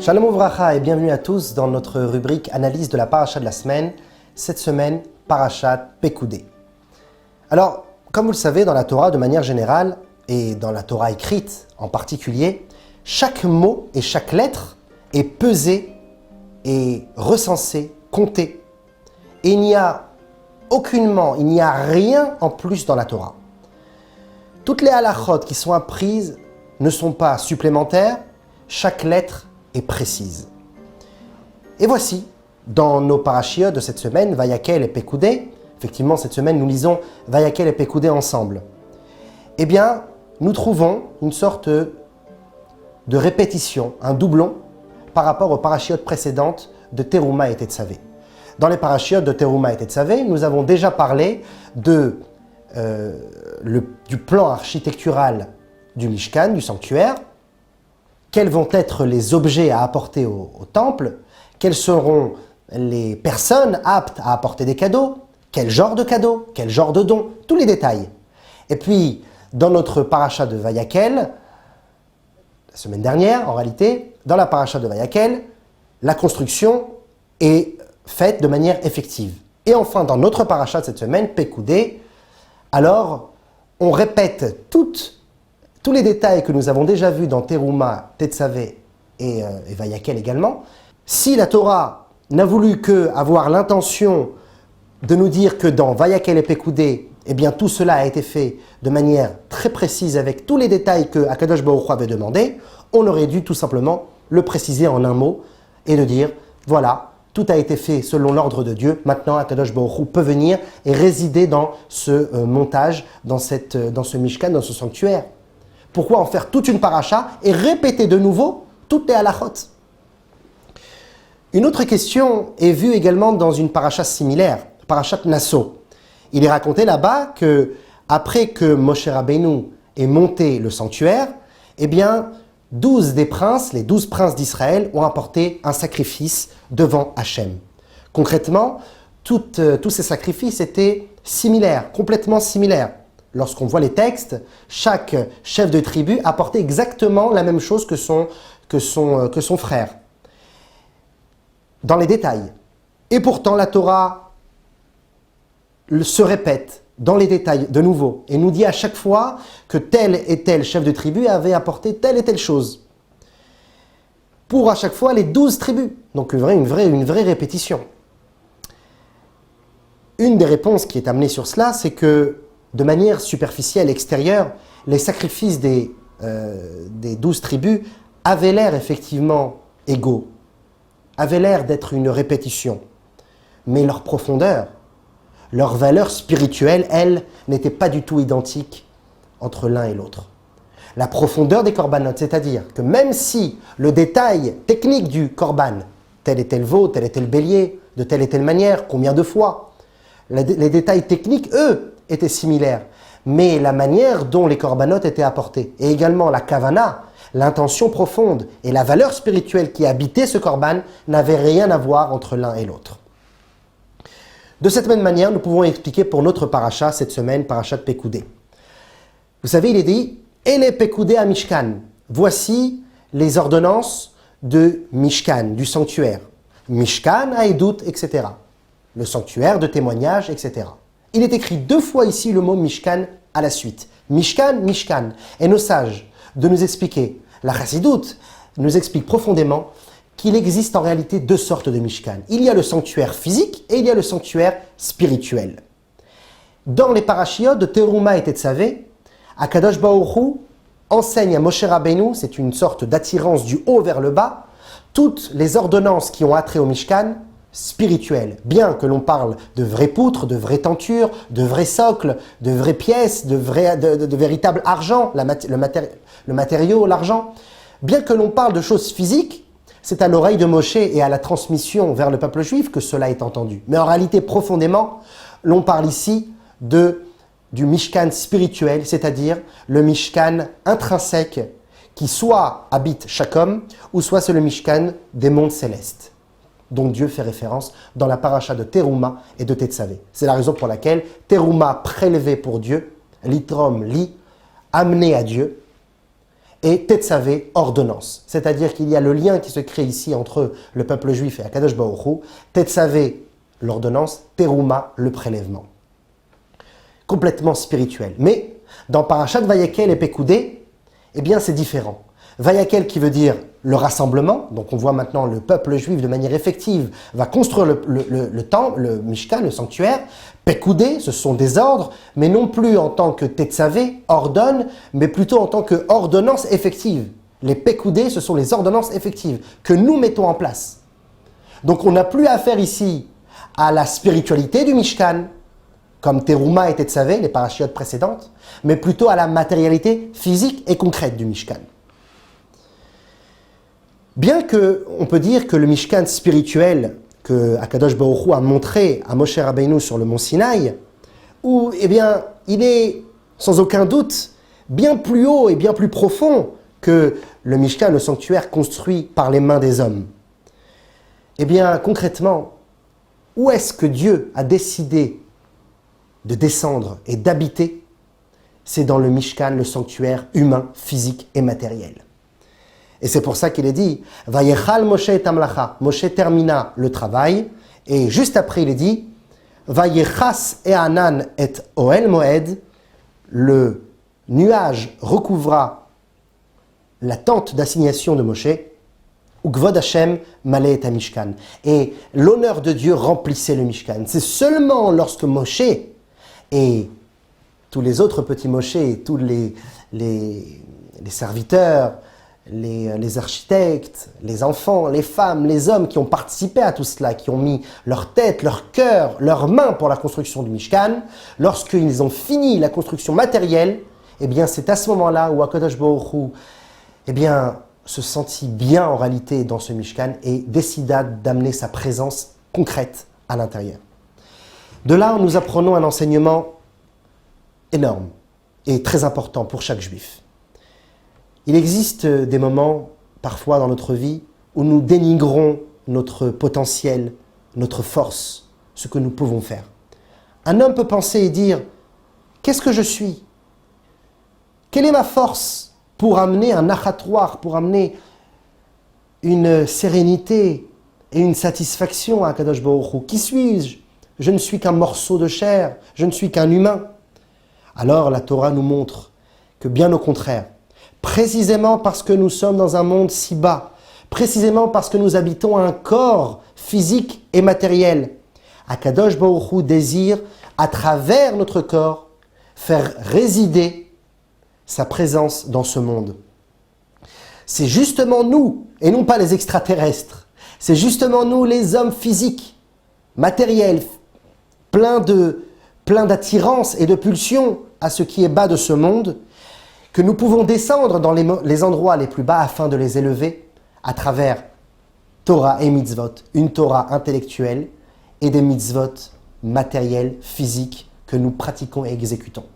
Shalom Uvracha et bienvenue à tous dans notre rubrique analyse de la paracha de la semaine. Cette semaine, parachat Pekoudé. Alors, comme vous le savez, dans la Torah de manière générale, et dans la Torah écrite en particulier, chaque mot et chaque lettre est pesé et recensé, compté. Et il n'y a rien en plus dans la Torah. Toutes les halachot qui sont apprises ne sont pas supplémentaires, chaque lettre est précise. Et voici, dans nos parashiot de cette semaine, Vayakel et Pekoudé, effectivement cette semaine nous lisons Vayakel et Pekoudé ensemble, eh bien nous trouvons une sorte de répétition, un doublon par rapport aux parashiot précédentes de Teruma et Tetzavé. Dans les parashiot de Teruma et Tetzavé, nous avons déjà parlé du plan architectural du Mishkan, du sanctuaire, quels vont être les objets à apporter au temple, quelles seront les personnes aptes à apporter des cadeaux, quel genre de cadeaux, quel genre de dons, tous les détails. Et puis, dans notre paracha de Vayakel, la semaine dernière en réalité, dans la paracha de Vayakel, la construction est faite de manière effective. Et enfin, dans notre paracha de cette semaine, Pekoudé, alors on répète tous les détails que nous avons déjà vus dans Teruma, Tetzavé et Vayakel également. Si la Torah n'a voulu que avoir l'intention de nous dire que dans Vayakel et Pekoudé, eh bien tout cela a été fait de manière très précise avec tous les détails que Akadosh Baruch Hu avait demandé, on aurait dû tout simplement le préciser en un mot et de dire voilà, tout a été fait selon l'ordre de Dieu. Maintenant, Akadosh Baruch Hu peut venir et résider dans ce montage, dans ce Mishkan, dans ce sanctuaire. Pourquoi en faire toute une paracha et répéter de nouveau toutes les halachot? Une autre question est vue également dans une paracha similaire, parachat Nasso. Il est raconté là-bas que après que Moshe Rabbeinu ait monté le sanctuaire, eh bien, 12 des princes, les 12 princes d'Israël, ont apporté un sacrifice devant Hachem. Concrètement, tous ces sacrifices étaient similaires, complètement similaires. Lorsqu'on voit les textes, chaque chef de tribu apportait exactement la même chose que son frère, dans les détails. Et pourtant, la Torah se répète dans les détails de nouveau et nous dit à chaque fois que tel et tel chef de tribu avait apporté telle et telle chose. Pour à chaque fois les 12 tribus. Donc une vraie répétition. Une des réponses qui est amenée sur cela, c'est que de manière superficielle, extérieure, les sacrifices des 12 tribus avaient l'air effectivement égaux, avaient l'air d'être une répétition. Mais leur profondeur, leur valeur spirituelle, elle, n'était pas du tout identique entre l'un et l'autre. La profondeur des korbanot, c'est-à-dire que même si le détail technique du korban, tel et tel veau, tel et tel bélier, de telle et telle manière, combien de fois, les détails techniques, eux, étaient similaires, mais la manière dont les korbanot étaient apportés, et également la kavana, l'intention profonde et la valeur spirituelle qui habitait ce korban, n'avaient rien à voir entre l'un et l'autre. De cette même manière, nous pouvons expliquer pour notre paracha cette semaine, parachat Pekoudé. Vous savez, il est dit « Et les Pekoudé à Mishkan ». Voici les ordonnances de Mishkan, du sanctuaire. Mishkan, Haïdout, etc. Le sanctuaire de témoignage, etc. Il est écrit 2 fois ici le mot Mishkan à la suite. Mishkan, Mishkan. Et nos sages de nous expliquer, la Chassidoute nous explique profondément qu'il existe en réalité 2 sortes de Mishkan. Il y a le sanctuaire physique et il y a le sanctuaire spirituel. Dans les parashiot de Teruma et Tetzavé, Akadosh Baruch Hu enseigne à Moshe Rabbeinu, c'est une sorte d'attirance du haut vers le bas, toutes les ordonnances qui ont attrait au Mishkan spirituel. Bien que l'on parle de vraies poutres, de vraies tentures, de vrais socles, de vraies pièces, de véritable argent, le matériau, l'argent, bien que l'on parle de choses physiques, c'est à l'oreille de Moshe et à la transmission vers le peuple juif que cela est entendu. Mais en réalité, profondément, l'on parle ici du Mishkan spirituel, c'est-à-dire le Mishkan intrinsèque qui soit habite chaque homme, ou soit c'est le Mishkan des mondes célestes, dont Dieu fait référence dans la paracha de Teruma et de Tetzavé. C'est la raison pour laquelle Teruma prélevé pour Dieu, litrom li, amené à Dieu, et Tetzavé, ordonnance. C'est-à-dire qu'il y a le lien qui se crée ici entre le peuple juif et Akadosh Baruch Hu. Tetzavé, l'ordonnance, Teruma, le prélèvement. Complètement spirituel. Mais dans Parashat Vayakel et Pekoudé, eh bien c'est différent. Vayakel qui veut dire le rassemblement, donc on voit maintenant le peuple juif de manière effective va construire le temple, le Mishkan, le sanctuaire. Pekoudé, ce sont des ordres, mais non plus en tant que Tetzavé, ordonne, mais plutôt en tant que ordonnance effective. Les Pekoudé, ce sont les ordonnances effectives que nous mettons en place. Donc on n'a plus affaire ici à la spiritualité du Mishkan, comme Teruma et Tetzavé, les parachiotes précédentes, mais plutôt à la matérialité physique et concrète du Mishkan. Bien qu'on peut dire que le Mishkan spirituel que Akadosh Baruch Hu a montré à Moshe Rabbeinu sur le mont Sinaï, où eh bien, il est sans aucun doute bien plus haut et bien plus profond que le Mishkan, le sanctuaire construit par les mains des hommes. Eh bien, concrètement, où est-ce que Dieu a décidé de descendre et d'habiter? C'est dans le Mishkan, le sanctuaire humain, physique et matériel. Et c'est pour ça qu'il est dit « Vayechal Moshe et Amlacha ». Moshe termina le travail et juste après il est dit « Vayechas et Anan et Oel Moed ». Le nuage recouvra la tente d'assignation de Moshe. « Ukvod Hashem malé et Mishkan ». Et l'honneur de Dieu remplissait le Mishkan. C'est seulement lorsque Moshe et tous les autres petits Moshe et tous les serviteurs, les architectes, les enfants, les femmes, les hommes qui ont participé à tout cela, qui ont mis leur tête, leur cœur, leurs mains pour la construction du Mishkan, lorsqu'ils ont fini la construction matérielle, eh bien c'est à ce moment-là où Akadosh Baruch Hu, eh bien, se sentit bien en réalité dans ce Mishkan et décida d'amener sa présence concrète à l'intérieur. De là, nous apprenons un enseignement énorme et très important pour chaque juif. Il existe des moments, parfois dans notre vie, où nous dénigrons notre potentiel, notre force, ce que nous pouvons faire. Un homme peut penser et dire « Qu'est-ce que je suis? Quelle est ma force pour amener un achatoire, pour amener une sérénité et une satisfaction à Kadosh Baruch Hu? Qui suis-je? Je ne suis qu'un morceau de chair, je ne suis qu'un humain. » Alors la Torah nous montre que bien au contraire, précisément parce que nous sommes dans un monde si bas, précisément parce que nous habitons un corps physique et matériel, Akadosh Baruch Hu désire, à travers notre corps, faire résider sa présence dans ce monde. C'est justement nous, et non pas les extraterrestres, c'est justement nous, les hommes physiques, matériels, pleins d'attirance et de pulsion à ce qui est bas de ce monde, que nous pouvons descendre dans les endroits les plus bas afin de les élever à travers Torah et mitzvot, une Torah intellectuelle et des mitzvot matériels, physiques, que nous pratiquons et exécutons.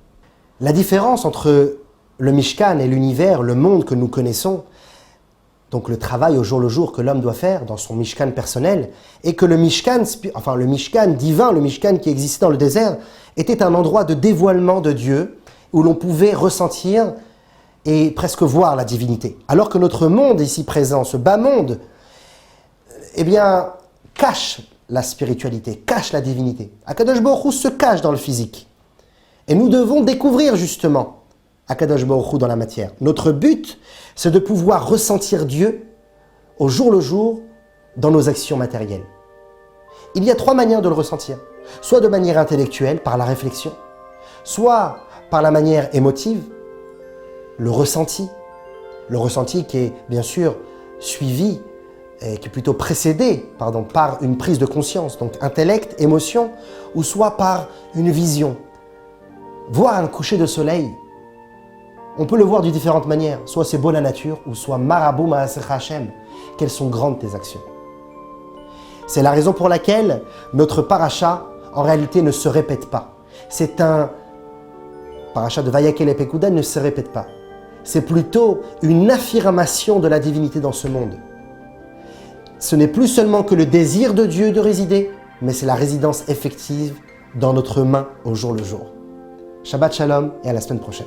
La différence entre le Mishkan et l'univers, le monde que nous connaissons, donc le travail au jour le jour que l'homme doit faire dans son Mishkan personnel, et que le Mishkan divin, le Mishkan qui existait dans le désert, était un endroit de dévoilement de Dieu, où l'on pouvait ressentir et presque voir la divinité. Alors que notre monde ici présent, ce bas monde, eh bien, cache la spiritualité, cache la divinité. Akadosh Baruch Hu se cache dans le physique. Et nous devons découvrir justement Akadosh Baruch Hu dans la matière. Notre but, c'est de pouvoir ressentir Dieu au jour le jour dans nos actions matérielles. Il y a 3 manières de le ressentir. Soit de manière intellectuelle, par la réflexion, soit par la manière émotive, le ressenti qui est bien sûr suivi, et qui est plutôt précédé par une prise de conscience, donc intellect, émotion, ou soit par une vision. Voir un coucher de soleil, on peut le voir de différentes manières, soit c'est beau la nature, ou soit Marabou Ma'asech Hashem, quelles sont grandes tes actions. C'est la raison pour laquelle notre paracha, en réalité, ne se répète pas. C'est un paracha de Vayakel et Pekouda ne se répète pas. C'est plutôt une affirmation de la divinité dans ce monde. Ce n'est plus seulement que le désir de Dieu de résider, mais c'est la résidence effective dans notre main au jour le jour. Shabbat Shalom et à la semaine prochaine.